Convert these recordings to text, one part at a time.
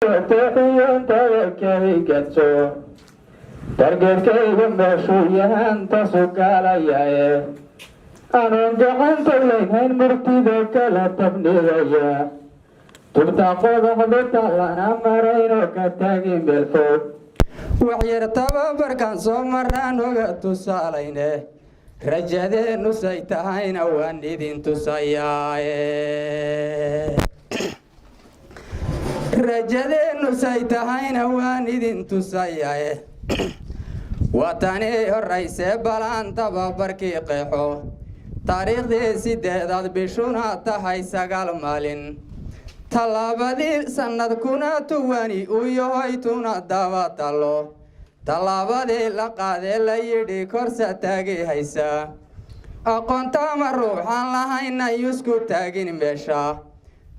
تحيون تذكري قدسو ترقيت كيف مشويهان تسوق عليا أنا جعلت لين مرتدك لا تبني ذا تبتقى بحبت لنا مرينك تاقين بالفوق وعير تبابر كان صمران وقت سالينه رجدين نسيتهين واندين تسياي رجدين نسيتهين واندين تسياي وطني الرئيس بلان تبابر كي قيحو تاريخ دي سيداد بشونا تهي سقال مالين طلابدي سند كنا تواني ويوهيتونا داواتالو طلابدي لقادي ليدي كورسا تاقي هيسا أقونتا مروحان لهاينا يسكو تاقين ميشا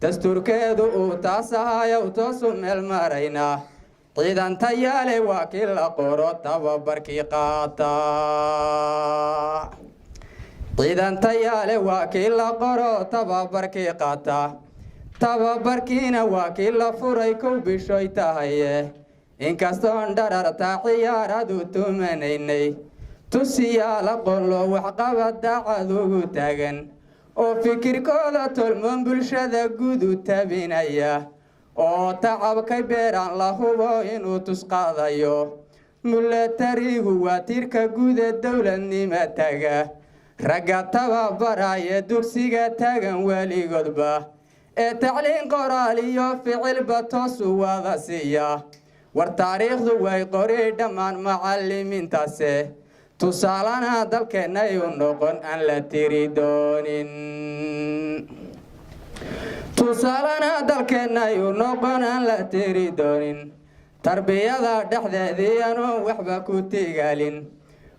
دستور كيدو اوتاسا يوتوسو ملمارينا قيدان تيالي واكيل قورو تبابركي قاتا قيدان تيالي واكيل قورو تبابركي قاتا tababarkiina waa kii la furay kow bishoy tahaye inkastoon dhararta ciyaaradu tumanaynay tusiyaal aqoonlo waxqabad daacad ugu taagan oo fikirkooda tolmoon bulshada guud u tabinaya oo tacabkay beeraan la hubo inuu tusqaadayo mulatarigu waa tiirka guud ee dowladnimo taga ragga tababaraya dugsiga taagan weligoodba تعليم قرالي فعل بطوس وغسية والتاريخ ذوي قريد من معلمين تاسه تصالنا دلك نيونقن أن لا تريدون تصالنا دلك نيونقن أن لا تريدون تربية دحذيانو وحبكو تيغالين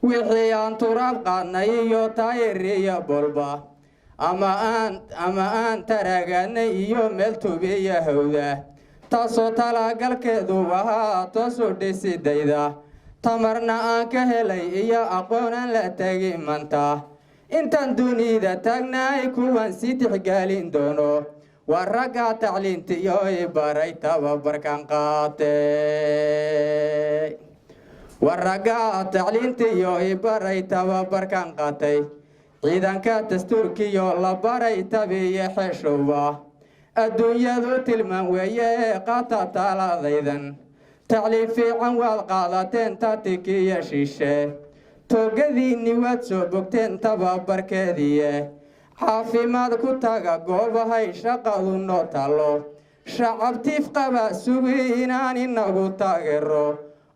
وحيان تراب قانيو تايريا بولبا أما أن ترغني يوم التوبي يهودا تاسو تلاقل كذو وها تاسو ديسي ديدا تمرنا أنك هلي إيا أقونا لا تاقي منتا انتان دوني دا تاقناي كوان سيتح قالين دونو ورقا تعلين تيوي بارايتا وبركان قاتي ورقا تعلين تيوي بارايتا وبركان قاتي ciidanka dastuurkiyo la baray tabiye xeshowa adduunyadu tilmaan weeye qaata taalaadaydan tacliin fiican waad qaadateen taatikiya shishe toogadiinni waad soo bogteen tababarkeediye caafimaad ku taga goobahay shaqadu noo talo shacabtiif qaba sugi inaan inagu taageero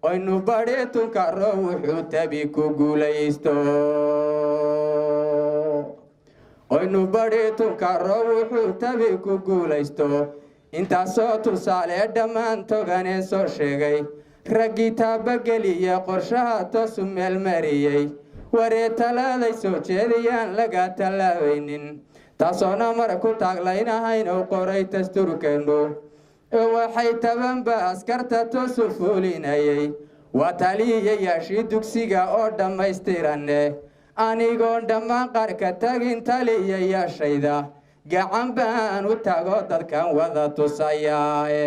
oynu badhi tunkaro wuxuu tabi ku guulaysto oynu badhi tunkaro wuxuu tabi ku guulaysto intaasoo tusaale dhammaan toganee soo sheegay raggii taabageliya qorshaha toosu meelmariyey waree talaaday soo jeediyaan laga tallaabaynin taasoona mar ku taaglaynahayn oo qoray dastuurkeennu waxay tabanba askarta toosu fuulinayay waa taliyayaashii dugsiga oo dhammaystiranne anigoon dhammaan qaarka tagin taliyayaashayda gacan baan u tago dadkan wada tusayaae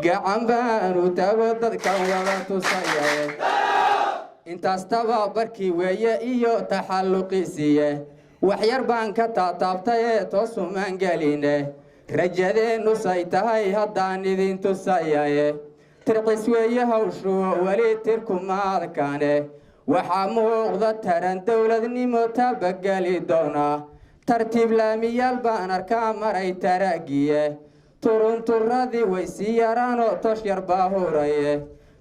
gacan baan u tago dadkan wada tusayaae intaas tababarkii weeye iyo taxalluqiisiye waxyar baan ka taataabtaye toosumaan geline rajadeennu say tahay haddaan idin tusayaaye tirqis weeye hawshuwo weli tirkuma adkaane waxaa muuqda taran dowladnimo tabageli doona tartiib laamiyaal baan arkaa maray taraagiye turunturadii way sii yaraanoo tosh yar baa huraye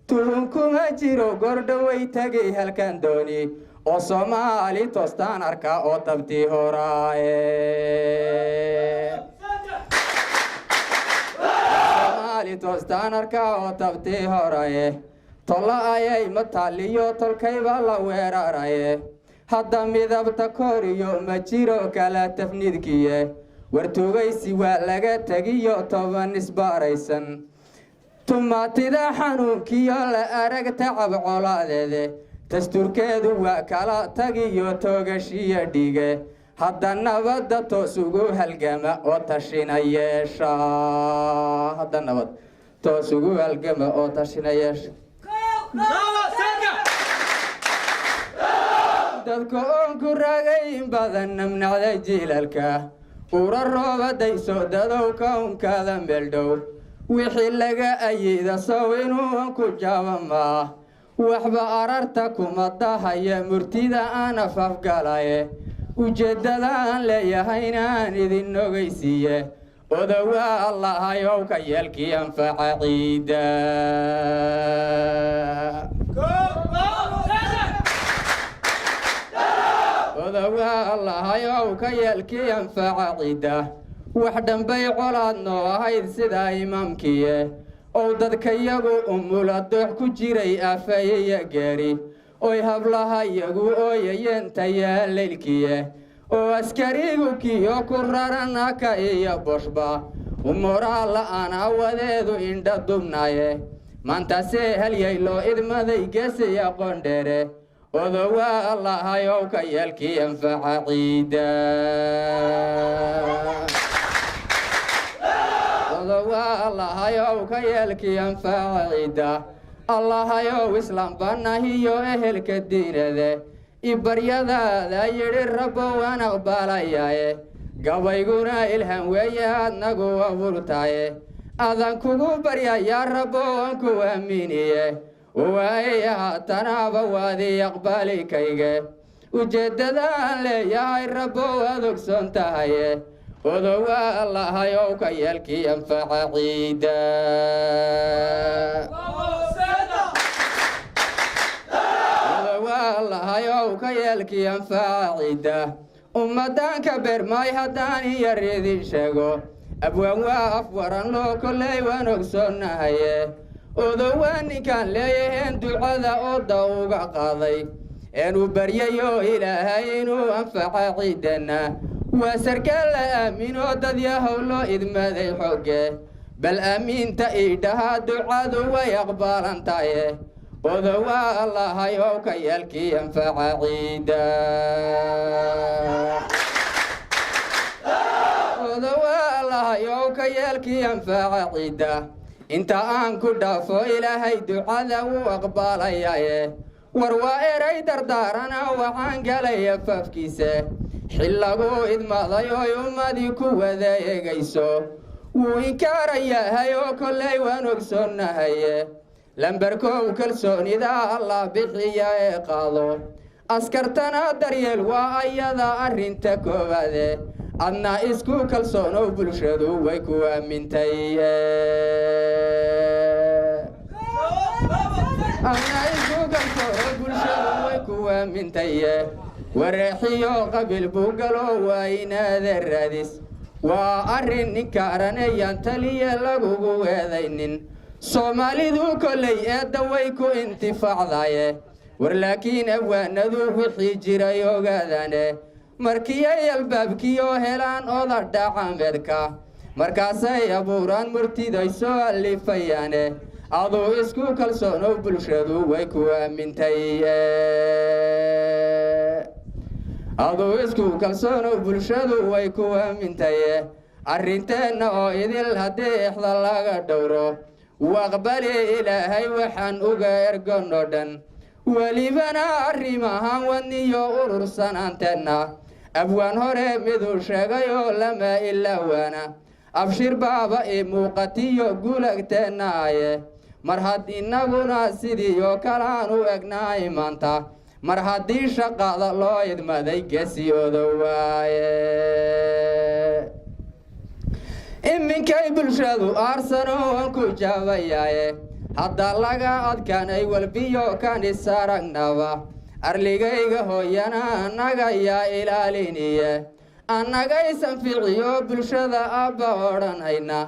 tuhunkuma jiro gordhoway tagay halkan dooni oo Soomaali toostaan arkaa oo tabtii horaaye toostaan arkaa oo tabtii horaye tolla ayay mataaliyo tolkayba la weeraraye hadda midabta koriyo ma jiro kala tafniidkiye wartugaysi waa laga tagiyo toban isbaaraysan tumaatida xanuunkiyo la arag tacab colaadeede dastuurkeedu waa kala tagiyo toogashiya dhige هذا النبض توسقو هالجماء وتشينا يشا هذا النبض توسقو هالجماء وتشينا يشا dadkoon ku raagayn badan namnacday jiilalka uura rooba dayso dadow kaunkaada meeldhow wixii laga ayiida sow inuu ku jaabama waxba ararta kuma dahaya murtida aan afafgalaye ujeeddada aan leeyahay inaan idin ogeysiiye odowaa allahayow ka yeelkii anfaca ciida odowaa allahayow ka yeelkii anfaca ciida wax dhanbay colaad noo ahayd sidaa imaamkiye ow dadkayagu umula doox ku jiray aafayaya geeri oy hablaha yagu ooyayeen tayaa leylkiye oo askarigu kiyo ku raran aka iyo boshba umuraa la'aan awadeedu indha dubnaaye maantaasee halyay loo idmaday geesay aqoon dheere odowaa allahayow ka yeelkii anfaca ciida odowaa allahayow ka yeelkii anfaca ciida allahayow islaam banahiyo ehelka diinade ibaryadaada yidhi rabbo waan aqbalayaye gabayguna ilhan weeye adnagu abuurtaye adan kugu baryayaa rabbo waan ku aaminiye waay haatanaaba waadii aqbalikayge ujeeddadaan leeyahay rabbo waad ogsoon tahaye odowaa allahayow ka yeelkii anfaca ciida odowaa allahayow ka yeelkii anfaca ciida ummadaanka beermaay haddaan yar idin sheego abwaan waa afwaran loo kolley waan ogsoonnahaye odowaa ninkaan leeyaheen ducada ooda uga qaaday eenu baryayo ilaahay inuu anfaca ciidana waa sarkaal la aaminoo dad yahow loo idmaday xooge bal aamiinta idhahaa ducadu way aqbaalantaye odowaa allahayow ka yeelkii anfaca ciida odowaa allahayow ka yeelkii anfaca ciida inta aan ku dhaafo ilaahay ducada wuu aqbaalayaye war waa eray dardaarana waxaan galaya faafkiisa xillagu idmaaday oy ummadii ku wada eegayso wuu inkaarayahay oo kolley waan ogsoonnahaye lambarkow kalsoonida allah bixiya ee qaado askartana daryeel waa ayada arrinta koowaade adna isku kalsoonow bulshadu way ku aamintay adna isku kalsoonow bulshadu way ku aamintay wareexiyo qabiil buu galo waa inaada raadis waa arrin ninkaaranayaan taliya lagugu weedaynin soomaalidu kolley eedda way ku intifaacdaye war laakiin abwaanadu wixii jiray ogaadane markii ay albaabkiioo helaan oda dhacameedka markaasay abuuraan murtiday soo alifayaane aduu isku kalsoonow bulshadu way ku aamintay aduu isku kalsoonow bulshadu way ku aamintay arrinteenna oo idil haddii exda laga dhowro waqbali ilaahay waxaan uga ergonoo dhan welibana arrimahan wadniyo urursanaanteenna abwaan hore miduu sheegay oo lama ilaawaana abshir baaba ii muuqatiyo gulagteennaaye mar haddii innaguna sidii oo kalaan u egnaay maanta mar haddii shaqada loo idmaday gesi odowaaye iminkay bulshadu aarsano aan ku jaabayaaye hadda laga adkaanay walbiyo kan isaragnaba arligayga hooyana annaga yaa ilaaliniye annagaysan ficiyo bulshada abba odhanayna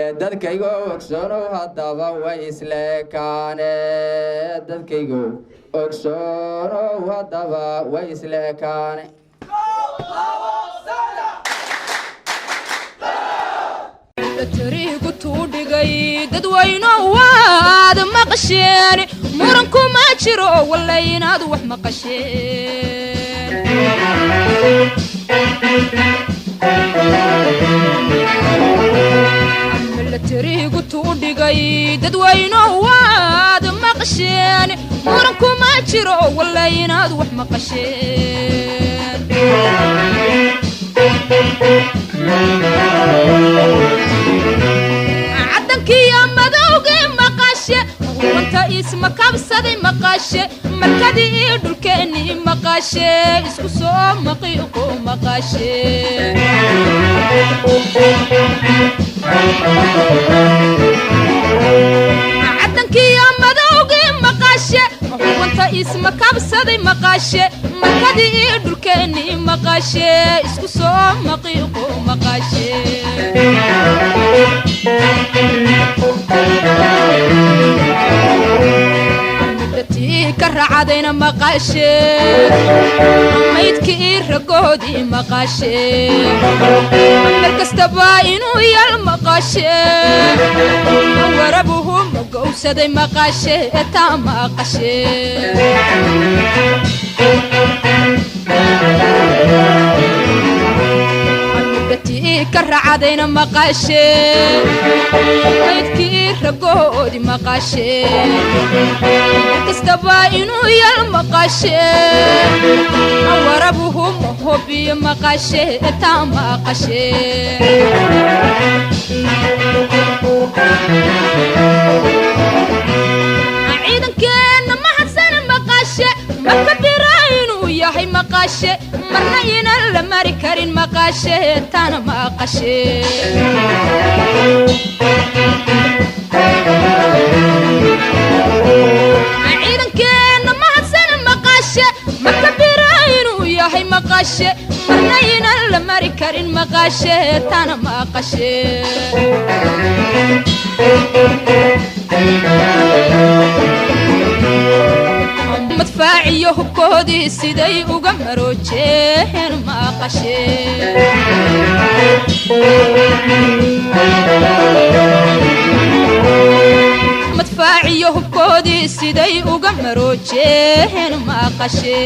ee dadkaygo ogsoonow haddaba way isleekaane dadkaygo ogsoonow haddaba way isleekaane tariigu tuudhigay dadweyno waad maqasheen muranku ma jiro walla inaad wax maqasheen milatarigu tuudhigay dadweyno waad maqasheen muranku ma jiro walla inaad wax maqasheen عدنكي مدوغي مقاشي وانت اسم كبسدي مقاشي مركدي دلكني مقاشي اسكو سو مقيقو مقاشي عدنكي مدوغي مقاشي وانت اسم كبسدي مقاشي مركدي دلكني مقاشي اسكو سو مقيقو مقاشي مدتي كرعدينا مقاشي ميدكي رقودي مقاشي مركز تباينو يا المقاشي وربوهم مقوسدي مقاشي تا مقاشي مدتي كرعدينا مقاشي ميدكي رقودي مقاشي كستباينو يا المقاشي وربهم هوبي مقاشي تا مقاشي عيدن كان ما حسن مقاشي مكبراينو يا هي مقاشي مرنين المركرين مقاشي تانا مقاشي عيدن كان ما حسن مقاشي مكبراينو يا هي مقاشي مرنين المركرين مقاشي تانا مقاشي مدفاعي هبكودي سيدي وقمروجين مقاشي مدفاعي هبكودي سيدي وقمروجين مقاشي